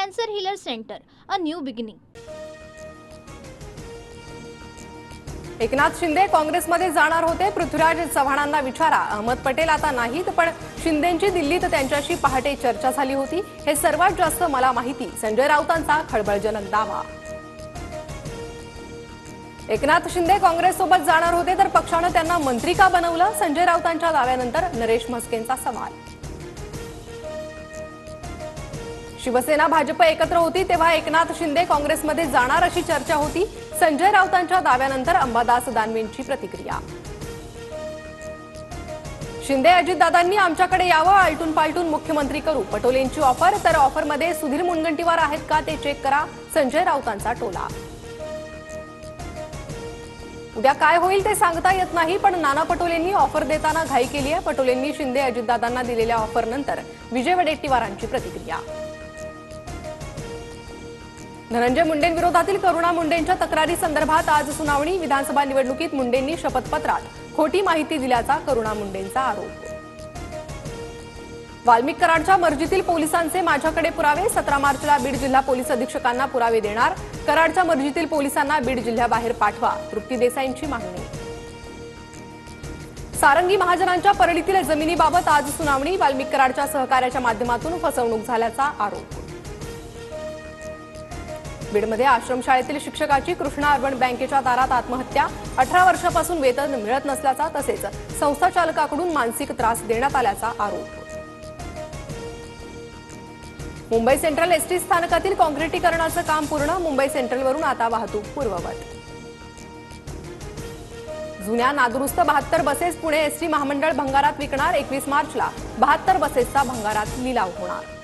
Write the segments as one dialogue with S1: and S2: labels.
S1: Cancer healer centre, a new beginning.
S2: Eknath Shinde काँग्रेसमध्ये जाणार होते. पृथ्वीराज चव्हाणांना विचारा. अहमद पटेल आता नाहीत, पण शिंदेंची दिल्लीत त्यांच्याशी पहाटे चर्चा झाली होती. हे सर्वात जास्त मला माहिती. संजय राऊतांचा खळबळजनक दावा. एकनाथ शिंदे काँग्रेससोबत जाणार होते, तर पक्षानं त्यांना मंत्री का बनवलं? संजय राऊतांच्या दाव्यानंतर नरेश म्हस्केंचा सवाल. शिवसेना भाजप एकत्र होती तेव्हा एकनाथ शिंदे काँग्रेसमध्ये जाणार अशी चर्चा होती. संजय राऊतांच्या दाव्यानंतर अंबादास दानवेंची प्रतिक्रिया. शिंदे अजितदादांनी आमच्याकडे यावं, आलटून पालटून मुख्यमंत्री करू. पटोलेंची ऑफर, तर ऑफरमध्ये सुधीर मुनगंटीवार आहेत का ते चेक करा. संजय राऊतांचा टोला. उद्या काय होईल ते सांगता येत नाही, पण नाना पटोलेंनी ऑफर देताना घाई केली आहे. पटोलेंनी शिंदे अजितदादांना दिलेल्या ऑफरनंतर विजय वडेट्टीवारांची प्रतिक्रिया. धनंजय मुंडेंविरोधातील करुणा मुंडेंच्या तक्रारी संदर्भात आज सुनावणी. विधानसभा निवडणुकीत मुंडेंनी शपथपत्रात खोटी माहिती दिल्याचा करुणा मुंडेंचा आरोप. वाल्मिक कराडच्या मर्जीतील पोलिसांचे माझ्याकडे पुरावे. 17 मार्चला बीड जिल्हा पोलीस अधीक्षकांना पुरावे देणार. कराडच्या मर्जीतील पोलिसांना बीड जिल्ह्याबाहेर पाठवा. तृप्ती देसाईंची मागणी. सारंगी महाजनांच्या परळीतील जमिनीबाबत आज सुनावणी. वाल्मिक कराडच्या सहकार्याच्या माध्यमातून फसवणूक झाल्याचा आरोप. बीडमध्ये आश्रमशाळेतील शिक्षकाची कृष्णा अर्बन बँकेच्या दारात आत्महत्या. 18 वर्षापासून वेतन मिळत नसल्याचा तसेच संस्था चालकाकडून मानसिक त्रास देण्यात आल्याचा आरोप. मुंबई सेंट्रल एसटी स्थानकातील काँक्रिटीकरणाचं काम पूर्ण. मुंबई सेंट्रलवरून आता वाहतूक पूर्ववत. जुन्या नादुरुस्त 72 बसेस पुणे एसटी महामंडळ भंगारात विकणार. 21 मार्चला 72 बसेसचा भंगारात लिलाव होणार.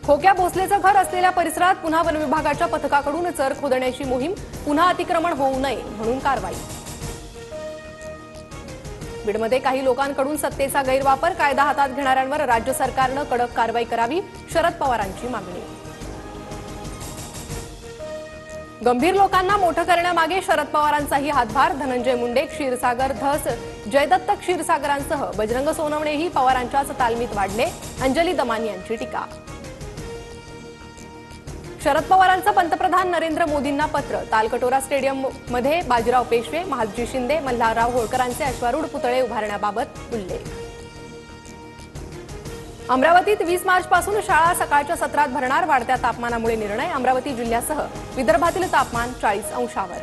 S2: खोक्या भोसलेचं घर असलेल्या परिसरात पुन्हा वनविभागाच्या पथकाकडून चर खोदण्याची मोहीम. पुन्हा अतिक्रमण होऊ नये म्हणून कारवाई. बीडमध्ये काही लोकांकडून सत्तेचा गैरवापर. कायदा हातात घेणाऱ्यांवर राज्य सरकारनं कडक कारवाई करावी. शरद पवारांची मागणी. गंभीर लोकांना मोठं करण्यामागे शरद पवारांचाही हातभार. धनंजय मुंडे, क्षीरसागर धस, जयदत्त क्षीरसागरांसह बजरंग सोनवणेही पवारांच्याच तालमीत वाढले. अंजली दमानी यांची टीका. शरद पवारांचं पंतप्रधान नरेंद्र मोदींना पत्र. तालकटोरा स्टेडियममध्ये बाजीराव पेशवे, महादजी शिंदे, मल्हारराव होळकरांचे अश्वारूढ पुतळे उभारण्याबाबत उल्लेख. अमरावतीत 20 मार्चपासून शाळा सकाळच्या सत्रात भरणार. वाढत्या तापमानामुळे निर्णय. अमरावती जिल्ह्यासह विदर्भातील तापमान 40 अंशावर.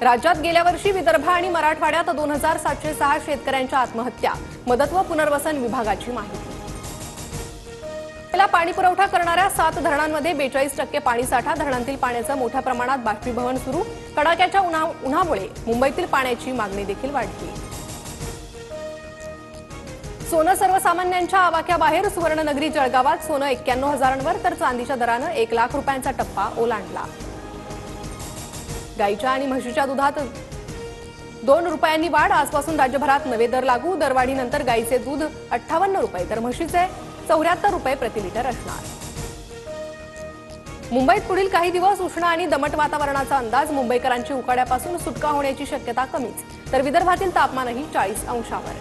S2: राज्यात गेल्या वर्षी विदर्भ आणि मराठवाड्यात 2706 शेतकऱ्यांच्या आत्महत्या. मदत व पुनर्वसन विभागाची माहिती. पाणी पुरवठा करणाऱ्या 7 धरणांमध्ये 42% पाणीसाठा. धरणांतील पाण्याचं मोठ्या प्रमाणात बाष्पीभवन सुरू. कडाक्याच्या उन्हामुळे मुंबईतील पाण्याची मागणी देखील वाढली. सोनं सर्वसामान्यांच्या आवाक्याबाहेर. सुवर्णनगरी जळगावात सोनं 91,000वर, तर चांदीच्या दरानं 1 लाख रुपयांचा टप्पा ओलांडला. गाईच्या आणि म्हशीच्या दुधात 2 रुपयांनी वाढ. आजपासून राज्यभरात नवे दर लागू. दरवाढीनंतर गाईचे दूध 58 रुपये तर म्हशीचे 74 रुपये प्रति लिटर असणार. मुंबईत पुढील काही दिवस उष्ण आणि दमट वातावरणाचा अंदाज. मुंबईकरांची उकाड्यापासून सुटका होण्याची शक्यता कमीच, तर विदर्भातील तापमानही 40 अंशावर.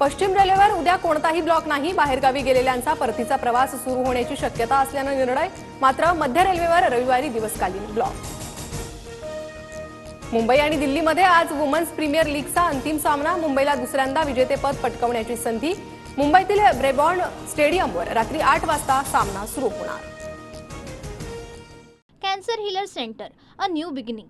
S2: पश्चिम रेल्वेवर उद्या कोणताही ब्लॉक नाही. बाहेरगावी गेलेल्यांचा परतीचा प्रवास सुरू होण्याची शक्यता असल्यानं निर्णय. मात्र मध्य रेल्वेवर रविवारी दिवसकालीन ब्लॉक. मुंबई आणि दिल्लीमध्ये आज वुमन्स प्रीमियर लीगचा अंतिम सामना. मुंबईला दुसऱ्यांदा विजेतेपद पटकावण्याची संधी. मुंबईतील ब्रेबॉर्न स्टेडियमवर रात्री 8 वाजता सामना सुरू होणार.
S1: Cancer healer centre, a new beginning.